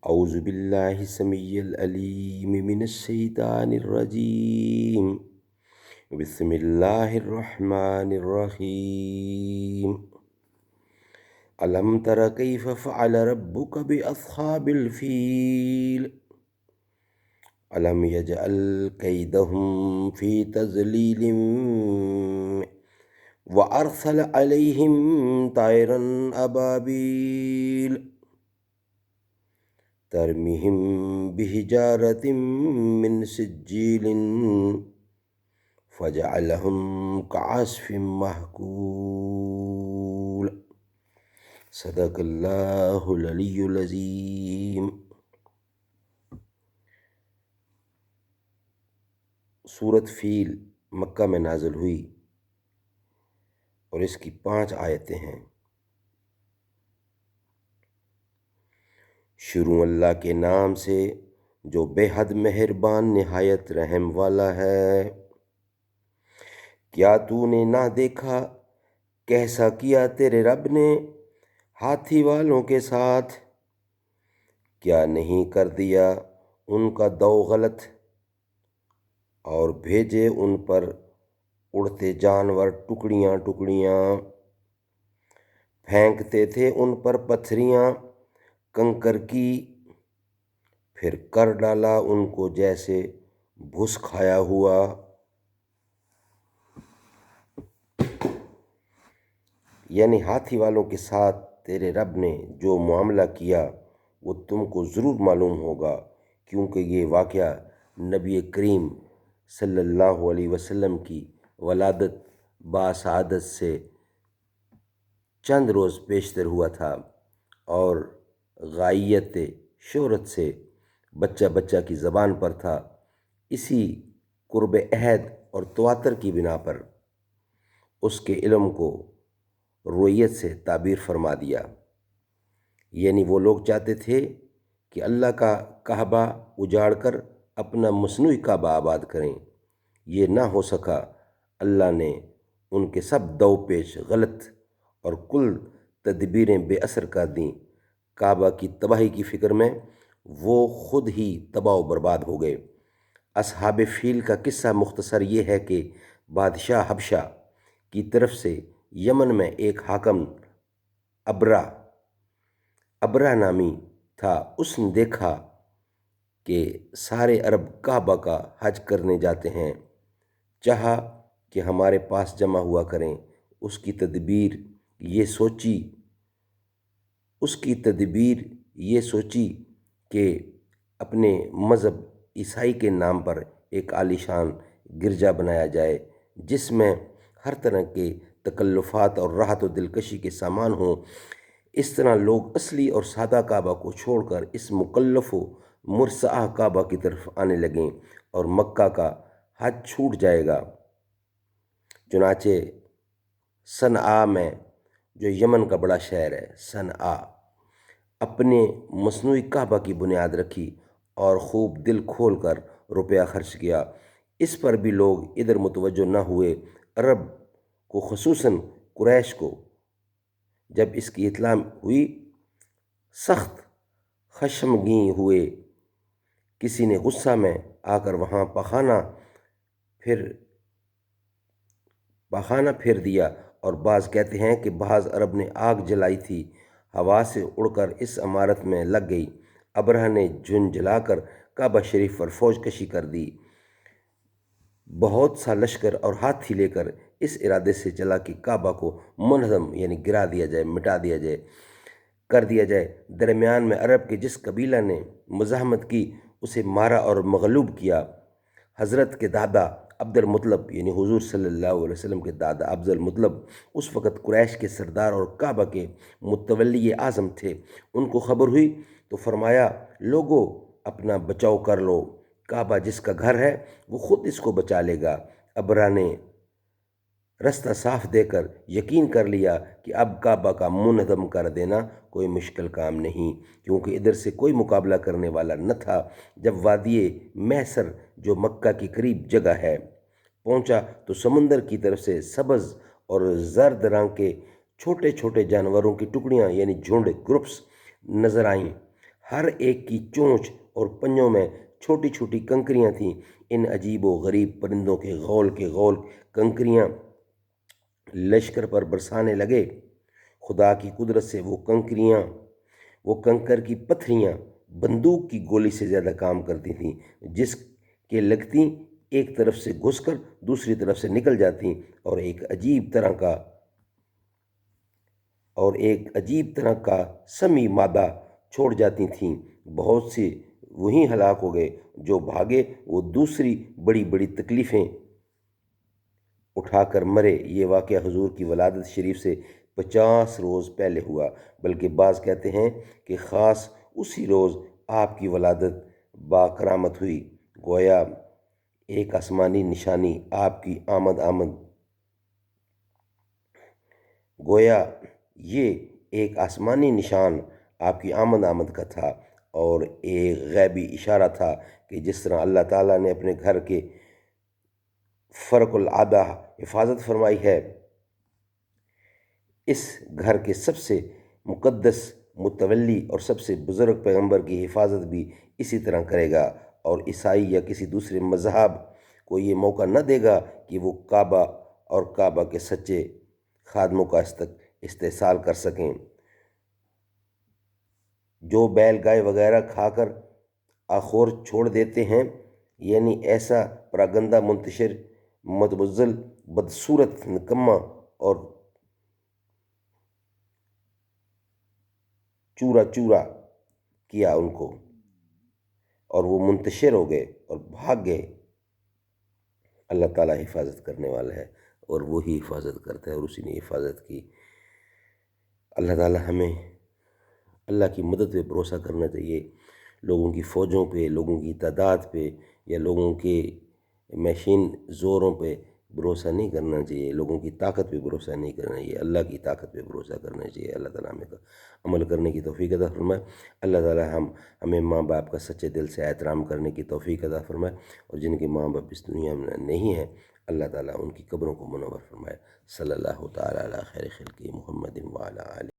اعوذ باللہ السمیع العلیم من الشیطان الرجیم بسم اللہ الرحمن الرحیم علم تر کیف فعل ربک باصحاب الفیل علم یجعل کیدہم فی تضلیل وارسل علیہم طیرا ابابیل ترمیم بحجارت من سجیل فجعلہم کعصف مأکول۔ صدق اللہ العلی العظیم۔ سورۃ فیل مکہ میں نازل ہوئی اور اس کی 5 آیتیں ہیں۔ شروع اللہ کے نام سے جو بے حد مہربان نہایت رحم والا ہے۔ کیا تو نے نہ دیکھا کیسا کیا تیرے رب نے ہاتھی والوں کے ساتھ؟ کیا نہیں کر دیا ان کا دو غلط اور بھیجے ان پر اڑتے جانور ٹکڑیاں ٹکڑیاں، پھینکتے تھے ان پر پتھریاں کنکر کی، پھر کر ڈالا ان کو جیسے بھس کھایا ہوا۔ یعنی ہاتھی والوں کے ساتھ تیرے رب نے جو معاملہ کیا وہ تم کو ضرور معلوم ہوگا، کیونکہ یہ واقعہ نبی کریم صلی اللہ علیہ وسلم کی ولادت باسعادت سے چند روز پیشتر ہوا تھا، اور غائیت شہرت سے بچہ بچہ کی زبان پر تھا۔ اسی قرب عہد اور تواتر کی بنا پر اس کے علم کو رویت سے تعبیر فرما دیا۔ یعنی وہ لوگ چاہتے تھے کہ اللہ کا کعبہ اجاڑ کر اپنا مصنوعی کعبہ آباد کریں، یہ نہ ہو سکا۔ اللہ نے ان کے سب دو پیش غلط اور کل تدبیریں بے اثر کر دیں۔ کعبہ کی تباہی کی فکر میں وہ خود ہی تباہ و برباد ہو گئے۔ اصحاب فیل کا قصہ مختصر یہ ہے کہ بادشاہ حبشہ کی طرف سے یمن میں ایک حاکم ابرہ نامی تھا۔ اس نے دیکھا کہ سارے عرب کعبہ کا حج کرنے جاتے ہیں، چاہا کہ ہمارے پاس جمع ہوا کریں۔ اس کی تدبیر یہ سوچی کہ اپنے مذہب عیسائی کے نام پر ایک عالیشان گرجا بنایا جائے، جس میں ہر طرح کے تکلفات اور راحت و دلکشی کے سامان ہوں۔ اس طرح لوگ اصلی اور سادہ کعبہ کو چھوڑ کر اس مکلف و مرصع کعبہ کی طرف آنے لگیں اور مکہ کا حج چھوٹ جائے گا۔ چنانچہ صنعاء میں، جو یمن کا بڑا شہر ہے، صنعاء، اپنے مصنوعی کعبہ کی بنیاد رکھی اور خوب دل کھول کر روپیہ خرچ کیا۔ اس پر بھی لوگ ادھر متوجہ نہ ہوئے۔ عرب کو خصوصاً قریش کو جب اس کی اطلاع ہوئی سخت خشمگین ہوئے۔ کسی نے غصہ میں آ کر وہاں پخانہ پھیر دیا، اور بعض کہتے ہیں کہ بعض عرب نے آگ جلائی تھی، ہوا سے اڑ کر اس عمارت میں لگ گئی۔ ابرہہ نے جلا کر کعبہ شریف پر فوج کشی کر دی، بہت سا لشکر اور ہاتھی لے کر اس ارادے سے چلا کہ کعبہ کو منہدم یعنی گرا دیا جائے، مٹا دیا جائے، کر دیا جائے۔ درمیان میں عرب کے جس قبیلہ نے مزاحمت کی اسے مارا اور مغلوب کیا۔ حضرت کے دادا عبد المطلب یعنی حضور صلی اللہ علیہ وسلم کے دادا عبد المطلب اس وقت قریش کے سردار اور کعبہ کے متولی اعظم تھے۔ ان کو خبر ہوئی تو فرمایا، لوگو اپنا بچاؤ کر لو، کعبہ جس کا گھر ہے وہ خود اس کو بچا لے گا۔ ابرہ نے رستہ صاف دے کر یقین کر لیا کہ اب کعبہ کا منہدم کر دینا کوئی مشکل کام نہیں، کیونکہ ادھر سے کوئی مقابلہ کرنے والا نہ تھا۔ جب وادی محصر جو مکہ کی قریب جگہ ہے پہنچا تو سمندر کی طرف سے سبز اور زرد رنگ کے چھوٹے چھوٹے جانوروں کی ٹکڑیاں یعنی جھنڈ، گروپس نظر آئیں۔ ہر ایک کی چونچ اور پنجوں میں چھوٹی چھوٹی کنکریاں تھیں۔ ان عجیب و غریب پرندوں کے غول کنکریاں لشکر پر برسانے لگے۔ خدا کی قدرت سے وہ کنکر کی پتھریاں بندوق کی گولی سے زیادہ کام کرتی تھیں، جس کے لگتی ایک طرف سے گھس کر دوسری طرف سے نکل جاتی اور ایک عجیب طرح کا سمی مادہ چھوڑ جاتی تھیں۔ بہت سے وہیں ہلاک ہو گئے، جو بھاگے وہ دوسری بڑی بڑی تکلیفیں اٹھا کر مرے۔ یہ واقعہ حضور کی ولادت شریف سے 50 روز پہلے ہوا، بلکہ بعض کہتے ہیں کہ خاص اسی روز آپ کی ولادت باکرامت ہوئی۔ گویا ایک آسمانی نشانی آپ کی آمد کا تھا، اور ایک غیبی اشارہ تھا کہ جس طرح اللہ تعالیٰ نے اپنے گھر کے فرق العادہ حفاظت فرمائی ہے، اس گھر کے سب سے مقدس متولی اور سب سے بزرگ پیغمبر کی حفاظت بھی اسی طرح کرے گا، اور عیسائی یا کسی دوسرے مذہب کو یہ موقع نہ دے گا کہ وہ کعبہ اور کعبہ کے سچے خادموں کا استحصال کر سکیں۔ جو بیل گائے وغیرہ کھا کر آخور چھوڑ دیتے ہیں، یعنی ایسا پراگندہ منتشر، متبذل، بدصورت، نکما اور چورا کیا ان کو، اور وہ منتشر ہو گئے اور بھاگ گئے۔ اللہ تعالیٰ حفاظت کرنے والا ہے، اور وہی حفاظت کرتا ہے، اور اسی نے حفاظت کی۔ اللہ تعالیٰ ہمیں اللہ کی مدد پہ بھروسہ کرنا چاہیے، لوگوں کی فوجوں پہ، لوگوں کی تعداد پہ، یا لوگوں کے مشین زوروں پہ بھروسہ نہیں کرنا چاہیے، لوگوں کی طاقت پہ بھروسہ نہیں کرنا چاہیے، اللہ کی طاقت پہ بھروسہ کرنا چاہیے۔ اللہ تعالیٰ ہمیں عمل کرنے کی توفیق عطا فرمائے۔ اللہ تعالیٰ ہمیں ماں باپ کا سچے دل سے احترام کرنے کی توفیق عطا فرمائے، اور جن کے ماں باپ اس دنیا میں نہیں ہیں، اللہ تعالیٰ ان کی قبروں کو منور فرمائے۔ صلی اللہ تعالیٰ علی خیر خلقہ محمد وعلی آلہ